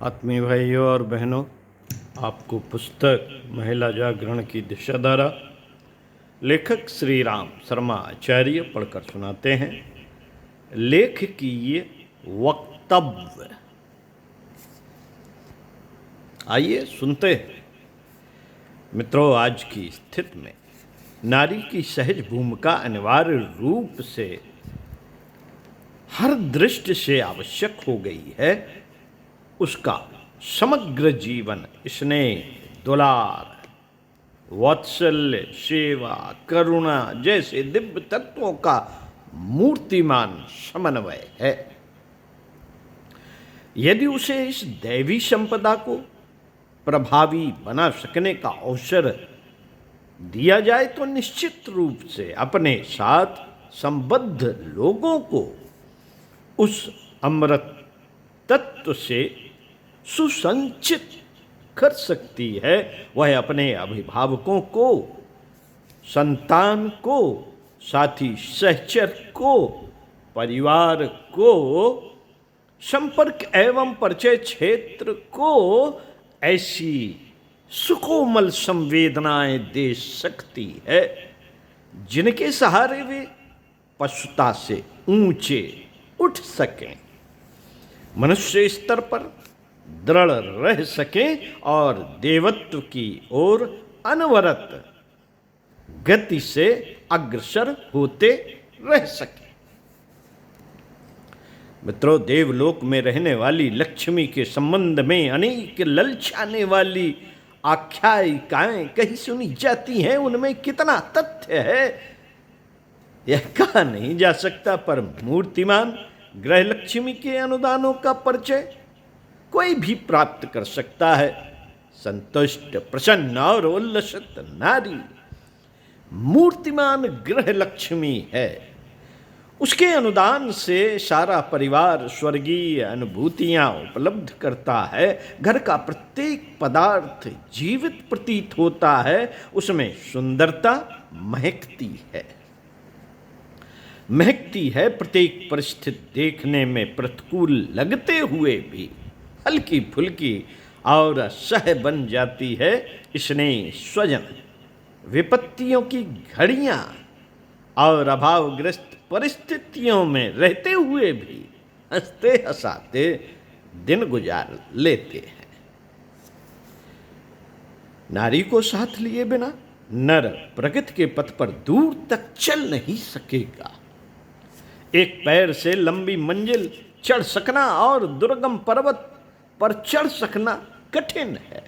आत्मीय भाइयों और बहनों, आपको पुस्तक महिला जागरण की दिशाधारा लेखक श्री राम शर्मा आचार्य पढ़कर सुनाते हैं। लेख की ये वक्तव्य। आइए सुनते हैं। मित्रों, आज की स्थिति में नारी की सहज भूमिका अनिवार्य रूप से हर दृष्टि से आवश्यक हो गई है। उसका समग्र जीवन स्नेह, दुलार, वात्सल्य, सेवा, करुणा जैसे दिव्य तत्वों का मूर्तिमान समन्वय है। यदि उसे इस दैवी संपदा को प्रभावी बना सकने का अवसर दिया जाए तो निश्चित रूप से अपने साथ संबद्ध लोगों को उस अमृत तत्व से सुसंचित कर सकती है। वह अपने अभिभावकों को, संतान को, साथी सहचर को, परिवार को, संपर्क एवं परिचय क्षेत्र को ऐसी सुकोमल संवेदनाएं दे सकती है जिनके सहारे वे पशुता से ऊंचे उठ सकें, मनुष्य स्तर पर दृढ़ रह सकें और देवत्व की ओर अनवरत गति से अग्रसर होते रह सकें। मित्रों, देवलोक में रहने वाली लक्ष्मी के संबंध में अनेक ललचाने वाली आख्यायिकाएं कहीं सुनी जाती हैं। उनमें कितना तथ्य है यह कहा नहीं जा सकता, पर मूर्तिमान ग्रह लक्ष्मी के अनुदानों का परिचय कोई भी प्राप्त कर सकता है। संतुष्ट, प्रसन्न और उल्लसित नारी मूर्तिमान ग्रह लक्ष्मी है। उसके अनुदान से सारा परिवार स्वर्गीय अनुभूतियां उपलब्ध करता है। घर का प्रत्येक पदार्थ जीवित प्रतीत होता है। उसमें सुंदरता महकती है। प्रत्येक परिस्थिति देखने में प्रतिकूल लगते हुए भी हल्की फुल्की और सह बन जाती है। स्नेह, स्वजन, विपत्तियों की घड़ियां और अभावग्रस्त परिस्थितियों में रहते हुए भी हंसते हंसाते दिन गुजार लेते हैं। नारी को साथ लिए बिना नर प्रगति के पथ पर दूर तक चल नहीं सकेगा। एक पैर से लंबी मंजिल चढ़ सकना और दुर्गम पर्वत पर चढ़ सकना कठिन है।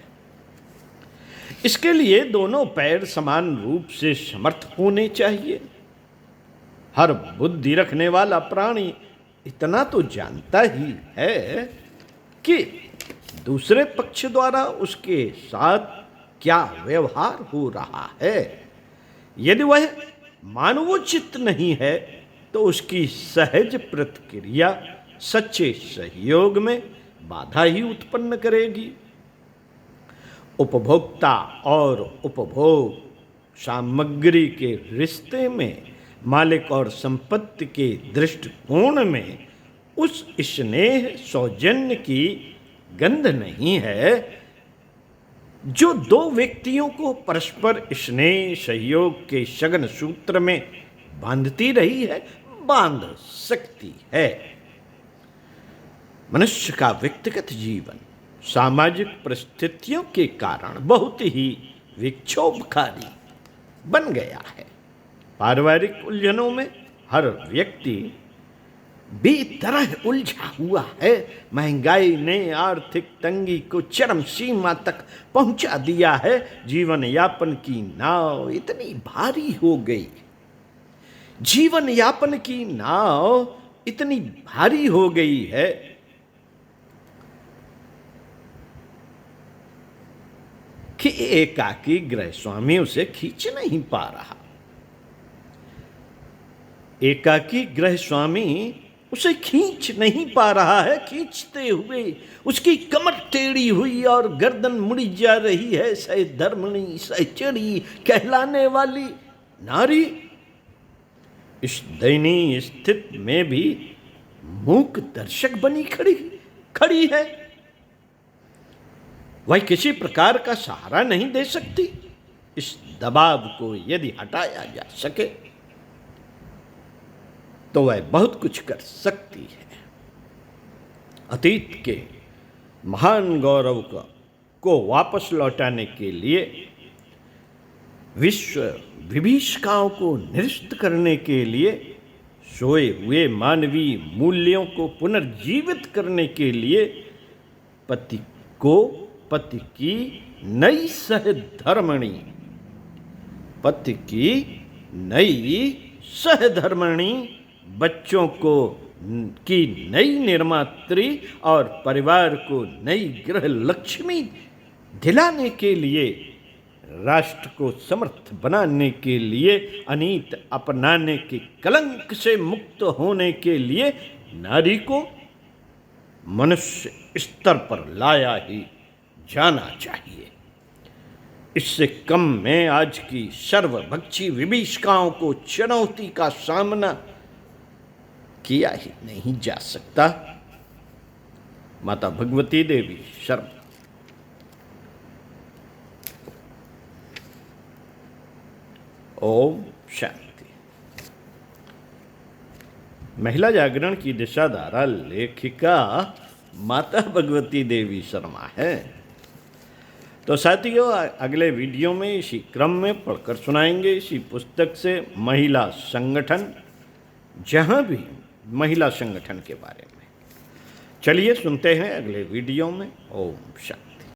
इसके लिए दोनों पैर समान रूप से समर्थ होने चाहिए। हर बुद्धि रखने वाला प्राणी इतना तो जानता ही है कि दूसरे पक्ष द्वारा उसके साथ क्या व्यवहार हो रहा है। यदि वह मानवोचित नहीं है तो उसकी सहज प्रतिक्रिया सच्चे सहयोग में बाधा ही उत्पन्न करेगी। उपभोक्ता और उपभोग सामग्री के रिश्ते में मालिक और संपत्ति के दृष्टिकोण में उस स्नेह सौजन्य की गंध नहीं है जो दो व्यक्तियों को परस्पर स्नेह सहयोग के सघन सूत्र में बांधती रही है, बांध सकती है। मनुष्य का व्यक्तिगत जीवन सामाजिक परिस्थितियों के कारण बहुत ही विक्षोभकारी बन गया है। पारिवारिक उलझनों में हर व्यक्ति बेतरह उलझा हुआ है। महंगाई ने आर्थिक तंगी को चरम सीमा तक पहुंचा दिया है। जीवन यापन की नाव इतनी भारी हो गई है कि एकाकी गृह स्वामी उसे खींच नहीं पा रहा। खींचते हुए उसकी कमर टेढ़ी हुई और गर्दन मुड़ी जा रही है। सहधर्मिणी, सहचरी कहलाने वाली नारी इस दयनीय स्थिति में भी मूक दर्शक बनी खड़ी है। वह किसी प्रकार का सहारा नहीं दे सकती। इस दबाव को यदि हटाया जा सके तो वह बहुत कुछ कर सकती है। अतीत के महान गौरव को वापस लौटाने के लिए, विश्व विभीषिकाओं को निरस्त करने के लिए, सोए हुए मानवीय मूल्यों को पुनर्जीवित करने के लिए पति को पति की नई सहधर्मिणी, पति की नई सहधर्मिणी, बच्चों को की नई निर्मात्री और परिवार को नई गृह लक्ष्मी दिलाने के लिए, राष्ट्र को समर्थ बनाने के लिए, अनीत अपनाने के कलंक से मुक्त होने के लिए नारी को मनुष्य स्तर पर लाया ही जाना चाहिए। इससे कम में आज की सर्वभक्षी विभीषिकाओं को चुनौती का सामना किया ही नहीं जा सकता। माता भगवती देवी शर्मा। ओम शांति। महिला जागरण की दिशाधारा लेखिका माता भगवती देवी शर्मा है। तो साथियों, अगले वीडियो में इसी क्रम में पढ़कर सुनाएंगे इसी पुस्तक से महिला संगठन, जहाँ भी महिला संगठन के बारे में। चलिए सुनते हैं अगले वीडियो में। ओम शांति।